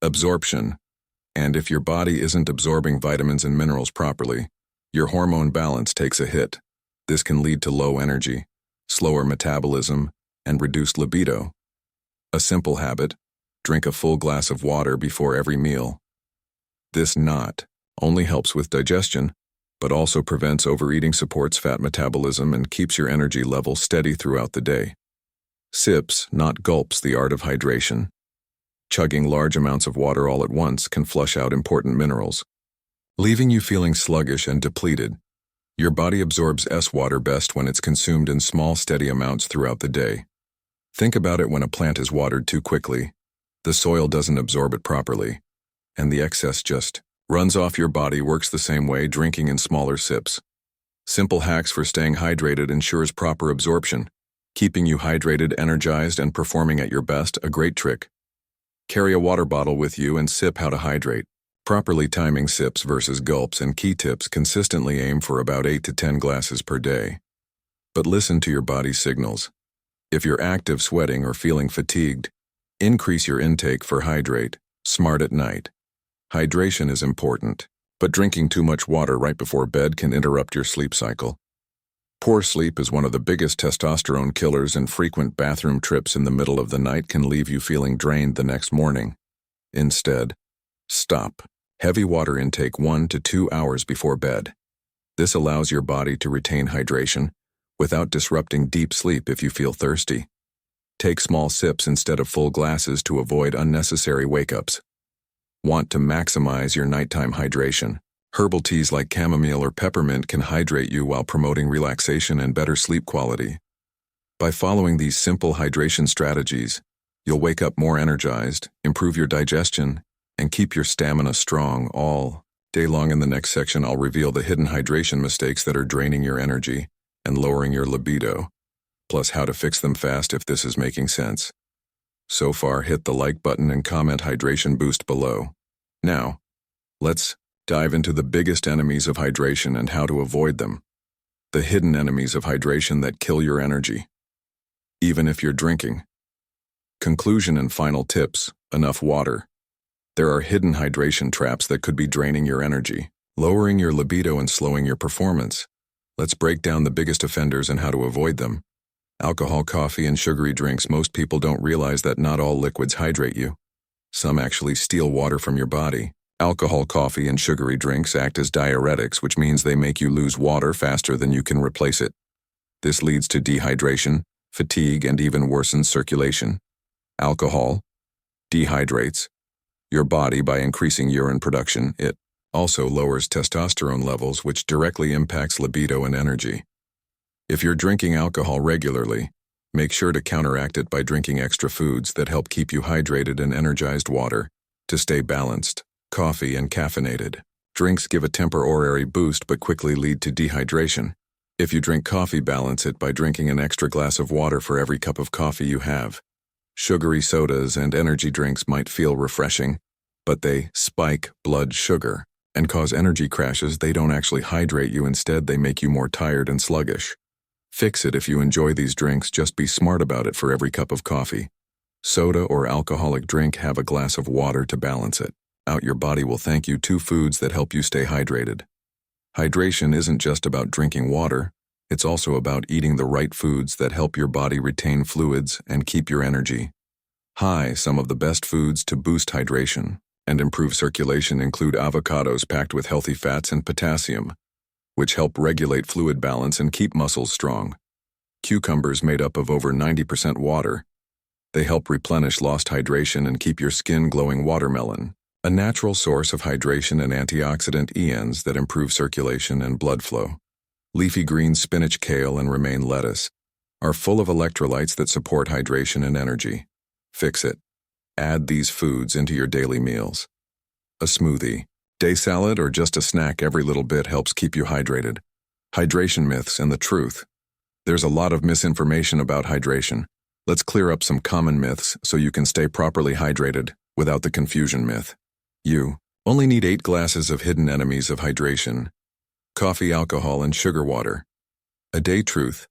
absorption, and if your body isn't absorbing vitamins and minerals properly, your hormone balance takes a hit. This can lead to low energy, slower metabolism, and reduced libido. A simple habit: drink a full glass of water before every meal. This not only helps with digestion, but also prevents overeating, supports fat metabolism, and keeps your energy level steady throughout the day. Sips, not gulps, the art of hydration. Chugging large amounts of water all at once can flush out important minerals, leaving you feeling sluggish and depleted. Your body absorbs water best when it's consumed in small, steady amounts throughout the day. Think about it: when a plant is watered too quickly, the soil doesn't absorb it properly, and the excess just runs off your body. Works the same way, drinking in smaller sips. Simple hacks for staying hydrated ensures proper absorption, keeping you hydrated, energized, and performing at your best. A great trick: carry a water bottle with you and sip. How to hydrate. Properly timing sips versus gulps, and key tips: consistently aim for about 8 to 10 glasses per day. But listen to your body's signals. If you're active, sweating, or feeling fatigued, increase your intake for hydrate. Smart at night. Hydration is important, but drinking too much water right before bed can interrupt your sleep cycle. Poor sleep is one of the biggest testosterone killers, and frequent bathroom trips in the middle of the night can leave you feeling drained the next morning. Instead, stop heavy water intake 1 to 2 hours before bed. This allows your body to retain hydration without disrupting deep sleep. If you feel thirsty, take small sips instead of full glasses to avoid unnecessary wake-ups. Want to maximize your nighttime hydration? Herbal teas like chamomile or peppermint can hydrate you while promoting relaxation and better sleep quality. By following these simple hydration strategies, you'll wake up more energized, improve your digestion, and keep your stamina strong all day long. In the next section, I'll reveal the hidden hydration mistakes that are draining your energy and lowering your libido, plus how to fix them fast. If this is making sense so far, hit the like button and comment hydration boost below. Now, let's dive into the biggest enemies of hydration and how to avoid them. The hidden enemies of hydration that kill your energy, even if you're drinking. Conclusion and final tips: enough water. There are hidden hydration traps that could be draining your energy, lowering your libido, and slowing your performance. Let's break down the biggest offenders and how to avoid them. Alcohol, coffee, and sugary drinks. Most people don't realize that not all liquids hydrate you. Some actually steal water from your body. Alcohol, coffee, and sugary drinks act as diuretics, which means they make you lose water faster than you can replace it. This leads to dehydration, fatigue, and even worsens circulation. Alcohol dehydrates your body by increasing urine production. It also lowers testosterone levels, which directly impacts libido and energy. If you're drinking alcohol regularly, make sure to counteract it by drinking extra foods that help keep you hydrated and energized. Water to stay balanced. Coffee and caffeinated drinks give a temporary boost but quickly lead to dehydration. If you drink coffee, balance it by drinking an extra glass of water for every cup of coffee you have. Sugary sodas and energy drinks might feel refreshing, but they spike blood sugar and cause energy crashes. They don't actually hydrate you. Instead, they make you more tired and sluggish. Fix it. If you enjoy these drinks, just be smart about it. For every cup of coffee, soda, or alcoholic drink, have a glass of water to balance it out. Your body will thank you. 2 foods that help you stay hydrated. Hydration isn't just about drinking water. It's also about eating the right foods that help your body retain fluids and keep your energy high. Some of the best foods to boost hydration and improve circulation include avocados, packed with healthy fats and potassium, which help regulate fluid balance and keep muscles strong. Cucumbers, made up of over 90% water. They help replenish lost hydration and keep your skin glowing. Watermelon, a natural source of hydration and antioxidant ions that improve circulation and blood flow. Leafy greens, spinach, kale, and romaine lettuce are full of electrolytes that support hydration and energy. Fix it. Add these foods into your daily meals. A smoothie, day salad, or just a snack. Every little bit helps keep you hydrated. Hydration myths and the truth. There's a lot of misinformation about hydration. Let's clear up some common myths so you can stay properly hydrated without the confusion. Myth: you only need 8 glasses of hidden enemies of hydration. Coffee, alcohol, and sugar water a day. Truth: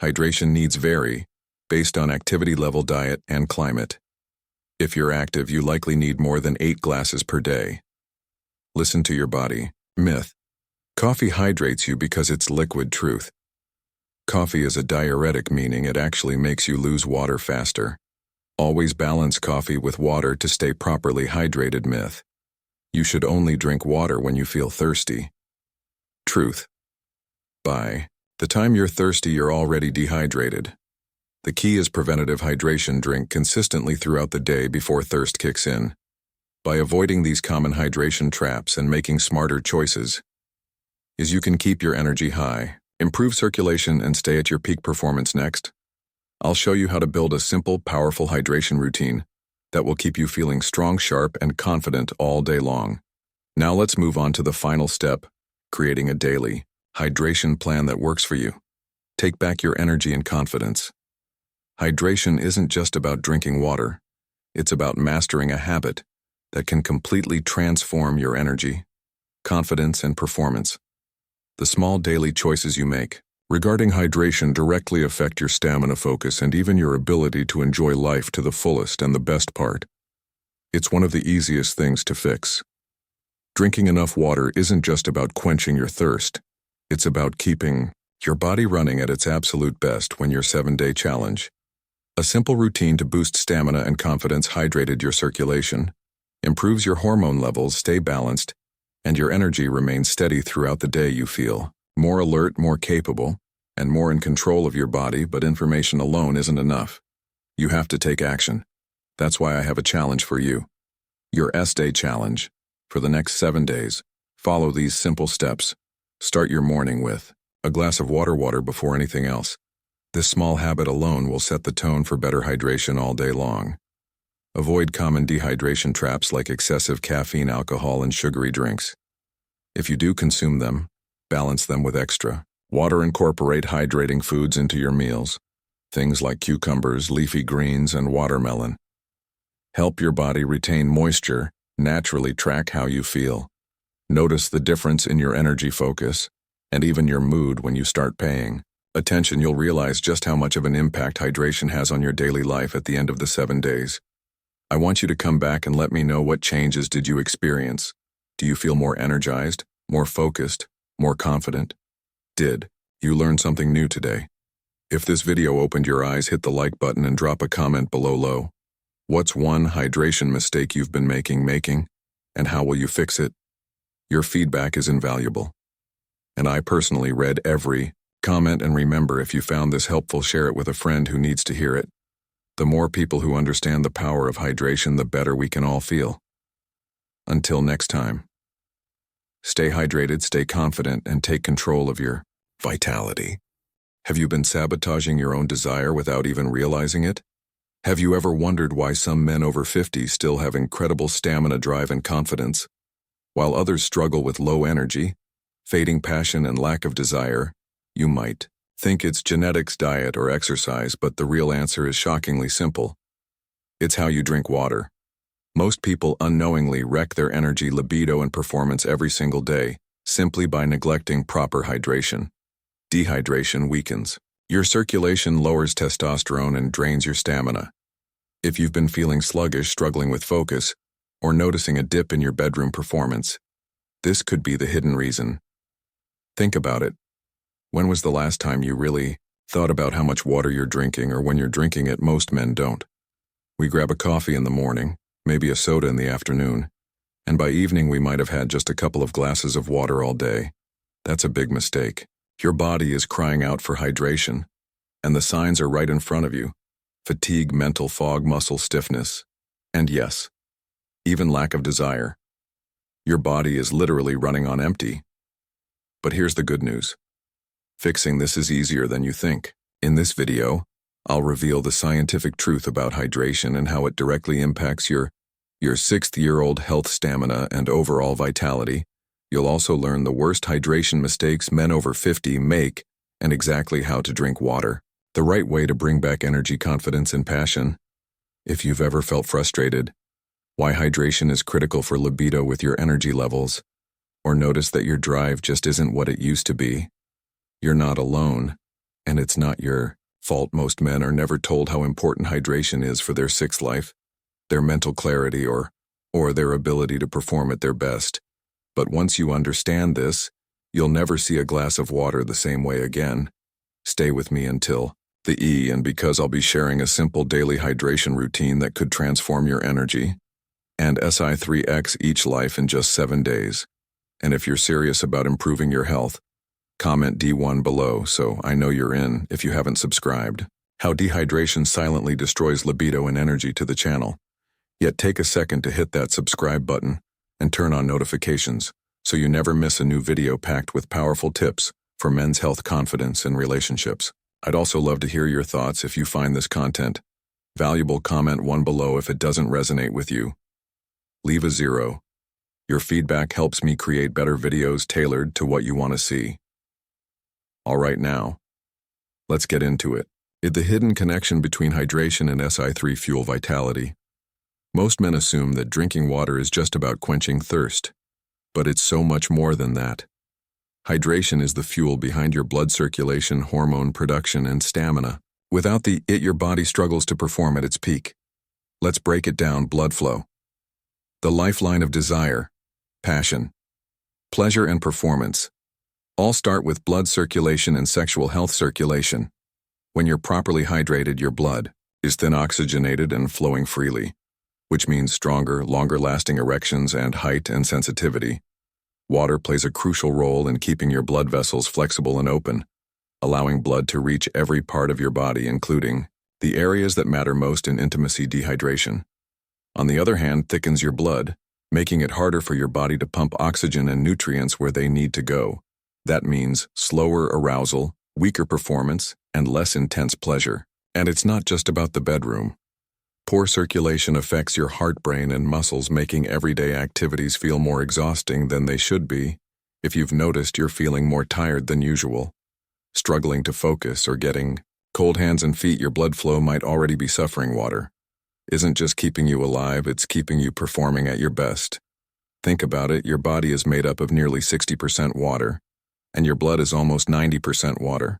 hydration needs vary based on activity level, diet, and climate. If you're active, you likely need more than 8 glasses per day. Listen to your body. Myth. Coffee hydrates you because it's liquid. Truth. Coffee is a diuretic, meaning it actually makes you lose water faster. Always balance coffee with water to stay properly hydrated. Myth. You should only drink water when you feel thirsty. Truth. By the time you're thirsty, you're already dehydrated. The key is preventative hydration. Drink consistently throughout the day before thirst kicks in. By avoiding these common hydration traps and making smarter choices, you can keep your energy high, improve circulation, and stay at your peak performance. Next, I'll show you how to build a simple, powerful hydration routine that will keep you feeling strong, sharp, and confident all day long. Now let's move on to the final step, creating a daily hydration plan that works for you. Take back your energy and confidence. Hydration isn't just about drinking water. It's about mastering a habit that can completely transform your energy, confidence, and performance. The small daily choices you make regarding hydration directly affect your stamina, focus, and even your ability to enjoy life to the fullest. And the best part, it's one of the easiest things to fix. Drinking enough water isn't just about quenching your thirst. It's about keeping your body running at its absolute best when your 7-day challenge. A simple routine to boost stamina and confidence, hydrated your circulation, improves your hormone levels, stay balanced, and your energy remains steady throughout the day. You feel more alert, more capable, and more in control of your body. But information alone isn't enough. You have to take action. That's why I have a challenge for you. Your S-Day challenge. For the next 7 days, follow these simple steps. Start your morning with a glass of water before anything else. This small habit alone will set the tone for better hydration all day long. Avoid common dehydration traps like excessive caffeine, alcohol, and sugary drinks. If you do consume them, balance them with extra water. Incorporate hydrating foods into your meals. Things like cucumbers, leafy greens, and watermelon. Help your body retain moisture. Naturally track how you feel. Notice the difference in your energy, focus, and even your mood when you start paying attention. You'll realize just how much of an impact hydration has on your daily life at the end of the 7 days. I want you to come back and let me know, what changes did you experience? Do you feel more energized, more focused, more confident? Did you learn something new today? If this video opened your eyes, hit the like button and drop a comment below. What's one hydration mistake you've been making, and how will you fix it? Your feedback is invaluable. And I personally read every comment. And remember, if you found this helpful, share it with a friend who needs to hear it. The more people who understand the power of hydration, the better we can all feel. Until next time, stay hydrated, stay confident, and take control of your vitality. Have you been sabotaging your own desire without even realizing it? Have you ever wondered why some men over 50 still have incredible stamina, drive, and confidence, while others struggle with low energy, fading passion, and lack of desire? You might think it's genetics, diet, or exercise, but the real answer is shockingly simple. It's how you drink water. Most people unknowingly wreck their energy, libido, and performance every single day, simply by neglecting proper hydration. Dehydration weakens your circulation, lowers testosterone, and drains your stamina. If you've been feeling sluggish, struggling with focus, or noticing a dip in your bedroom performance, this could be the hidden reason. Think about it. When was the last time you really thought about how much water you're drinking, or when you're drinking it? Most men don't. We grab a coffee in the morning, maybe a soda in the afternoon, and by evening we might have had just a couple of glasses of water all day. That's a big mistake. Your body is crying out for hydration, and the signs are right in front of you. Fatigue, mental fog, muscle stiffness, and yes, even lack of desire. Your body is literally running on empty. But here's the good news. Fixing this is easier than you think. In this video, I'll reveal the scientific truth about hydration and how it directly impacts your 6-year-old health, stamina, and overall vitality. You'll also learn the worst hydration mistakes men over 50 make and exactly how to drink water the right way to bring back energy, confidence, and passion. If you've ever felt frustrated, why hydration is critical for libido with your energy levels, or notice that your drive just isn't what it used to be, you're not alone, and it's not your fault. Most men are never told how important hydration is for their sex life. their mental clarity, or their ability to perform at their best. But once you understand this, you'll never see a glass of water the same way again. Stay with me until the E, and because I'll be sharing a simple daily hydration routine that could transform your energy and S3x each life in just 7 days. And if you're serious about improving your health, comment D1 below so I know you're in if you haven't subscribed. How dehydration silently destroys libido and energy to the channel. Yet take a second to hit that subscribe button and turn on notifications so you never miss a new video packed with powerful tips for men's health, confidence, and relationships. I'd also love to hear your thoughts if you find this content valuable. Comment 1 below if it doesn't resonate with you. Leave a 0. Your feedback helps me create better videos tailored to what you want to see. All right, now, let's get into it. The hidden connection between hydration and S3 fuel vitality. Most men assume that drinking water is just about quenching thirst, but it's so much more than that. Hydration is the fuel behind your blood circulation, hormone production, and stamina. Without it, your body struggles to perform at its peak. Let's break it down. Blood flow. The lifeline of desire, passion, pleasure, and performance. All start with blood circulation and sexual health. Circulation. When you're properly hydrated, your blood is then oxygenated and flowing freely, which means stronger, longer-lasting erections and height and sensitivity. Water plays a crucial role in keeping your blood vessels flexible and open, allowing blood to reach every part of your body, including the areas that matter most in intimacy. Dehydration, on the other hand, thickens your blood, making it harder for your body to pump oxygen and nutrients where they need to go. That means slower arousal, weaker performance, and less intense pleasure. And it's not just about the bedroom. Poor circulation affects your heart, brain, and muscles, making everyday activities feel more exhausting than they should be. If you've noticed you're feeling more tired than usual, struggling to focus, or getting cold hands and feet, your blood flow might already be suffering. Water isn't just keeping you alive, it's keeping you performing at your best. Think about it, your body is made up of nearly 60% water, and your blood is almost 90% water.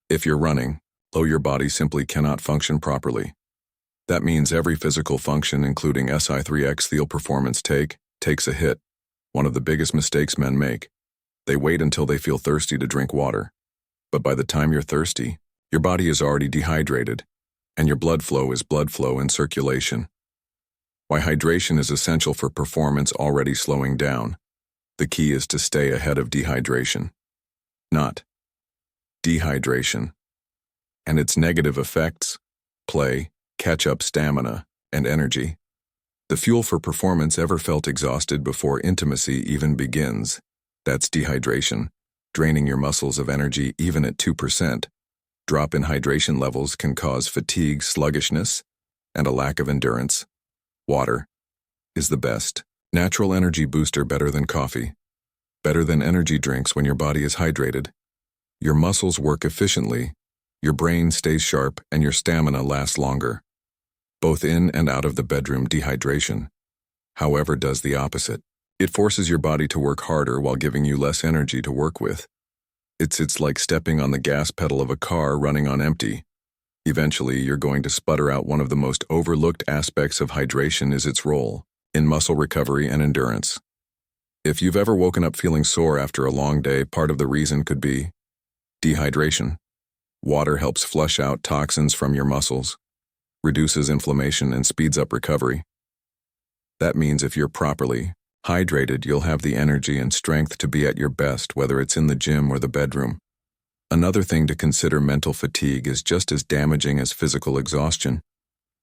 If you're running low, your body simply cannot function properly. That means every physical function, including S3x performance, takes a hit. One of the biggest mistakes men make. They wait until they feel thirsty to drink water. But by the time you're thirsty, your body is already dehydrated, and your blood flow is blood flow and circulation. Why hydration is essential for performance already slowing down. The key is to stay ahead of dehydration, not dehydration, and its negative effects: play, catch up, stamina, and energy. The fuel for performance. Ever felt exhausted before intimacy even begins? That's dehydration, draining your muscles of energy even at 2%. Drop in hydration levels can cause fatigue, sluggishness, and a lack of endurance. Water is the best natural energy booster, better than coffee, better than energy drinks. When your body is hydrated, your muscles work efficiently, your brain stays sharp, and your stamina lasts longer. Both in and out of the bedroom. Dehydration, however, does the opposite. It forces your body to work harder while giving you less energy to work with. It's like stepping on the gas pedal of a car running on empty. Eventually, you're going to sputter out. One of the most overlooked aspects of hydration is its role in muscle recovery and endurance. If you've ever woken up feeling sore after a long day, part of the reason could be dehydration. Water helps flush out toxins from your muscles, reduces inflammation, and speeds up recovery. That means if you're properly hydrated, you'll have the energy and strength to be at your best, whether it's in the gym or the bedroom. Another thing to consider: mental fatigue is just as damaging as physical exhaustion.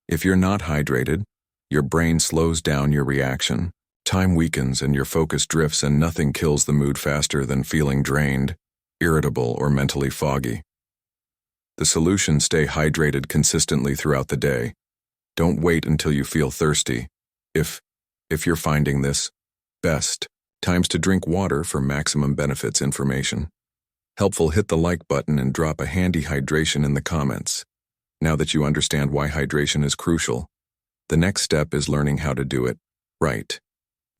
If you're not hydrated, your brain slows down your reaction, time weakens, and your focus drifts, and nothing kills the mood faster than feeling drained, irritable, or mentally foggy. The solution: stay hydrated consistently throughout the day. Don't wait until you feel thirsty. If you're finding this best times to drink water for maximum benefits. Information helpful, hit the like button and drop a handy hydration in the comments. Now that you understand why hydration is crucial, the next step is learning how to do it right.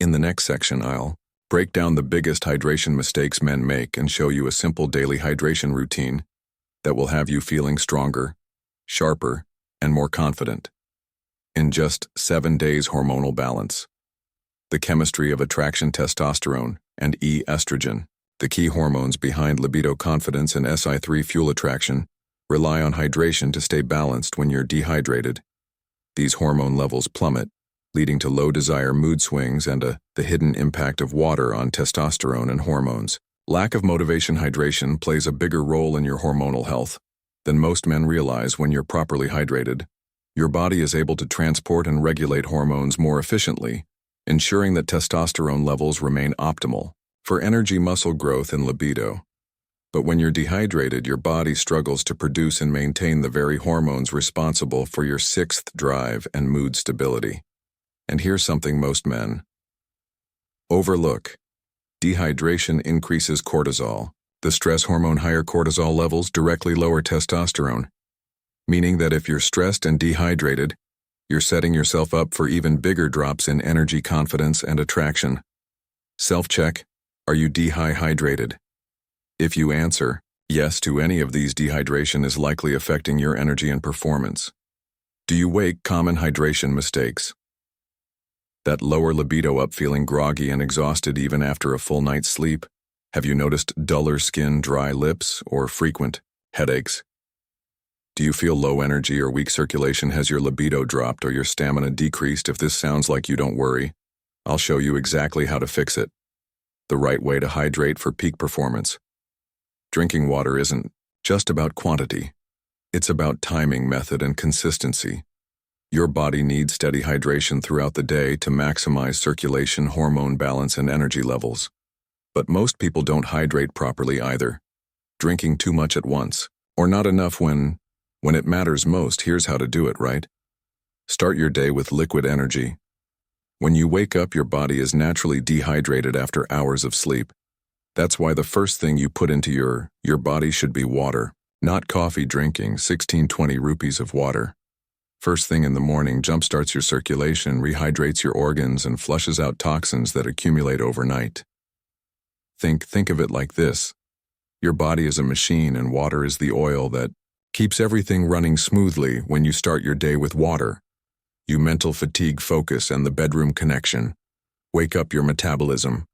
In the next section, I'll break down the biggest hydration mistakes men make and show you a simple daily hydration routine that will have you feeling stronger, sharper, and more confident. in just 7 days. Hormonal balance. The chemistry of attraction, testosterone and estrogen, the key hormones behind libido, confidence, and Si3 fuel attraction, rely on hydration to stay balanced. When you're dehydrated, these hormone levels plummet, leading to low desire, mood swings, and the hidden impact of water on testosterone and hormones. Lack of motivation. Hydration plays a bigger role in your hormonal health than most men realize. When you're properly hydrated, your body is able to transport and regulate hormones more efficiently, ensuring that testosterone levels remain optimal for energy, muscle growth, and libido. But when you're dehydrated, your body struggles to produce and maintain the very hormones responsible for your sixth drive and mood stability. And here's something most men overlook. Dehydration increases cortisol, the stress hormone. Higher cortisol levels directly lower testosterone, meaning that if you're stressed and dehydrated, you're setting yourself up for even bigger drops in energy, confidence, and attraction. Self-check: are you dehydrated? If you answer yes to any of these, dehydration is likely affecting your energy and performance. Do you wake? Common hydration mistakes. That lower libido, up feeling groggy and exhausted even after a full night's sleep? Have you noticed duller skin, dry lips, or frequent headaches? Do you feel low energy or weak circulation? Has your libido dropped or your stamina decreased? If this sounds like you, don't worry. I'll show you exactly how to fix it. The right way to hydrate for peak performance. Drinking water isn't just about quantity. It's about timing, method, and consistency. Your body needs steady hydration throughout the day to maximize circulation, hormone balance, and energy levels. But most people don't hydrate properly either, drinking too much at once, or not enough when it matters most. Here's how to do it right. Start your day with liquid energy. When you wake up, your body is naturally dehydrated after hours of sleep. That's why the first thing you put into your body should be water, not coffee. Drinking 16-20 rupees of water first thing in the morning jumpstarts your circulation, rehydrates your organs, and flushes out toxins that accumulate overnight. Think of it like this. Your body is a machine, and water is the oil that keeps everything running smoothly. When you start your day with water, you mental fatigue, focus, and the bedroom connection. Wake up your metabolism,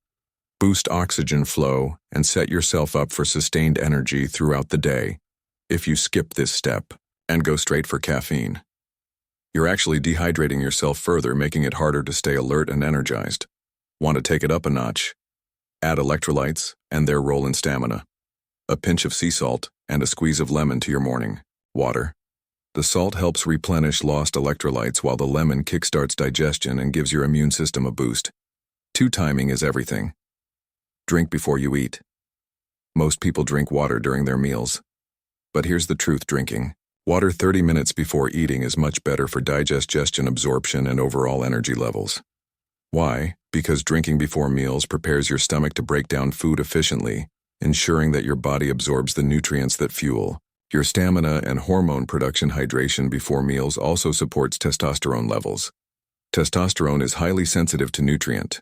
boost oxygen flow, and set yourself up for sustained energy throughout the day. If you skip this step and go straight for caffeine, you're actually dehydrating yourself further, making it harder to stay alert and energized. Want to take it up a notch? Add electrolytes and their role in stamina. A pinch of sea salt and a squeeze of lemon to your morning water. The salt helps replenish lost electrolytes, while the lemon kickstarts digestion and gives your immune system a boost. Timing is everything. Drink before you eat. Most people drink water during their meals. But here's the truth: drinking water 30 minutes before eating is much better for digestion, absorption, and overall energy levels. Why? Because drinking before meals prepares your stomach to break down food efficiently, ensuring that your body absorbs the nutrients that fuel your stamina and hormone production. Hydration before meals also supports testosterone levels. Testosterone is highly sensitive to nutrient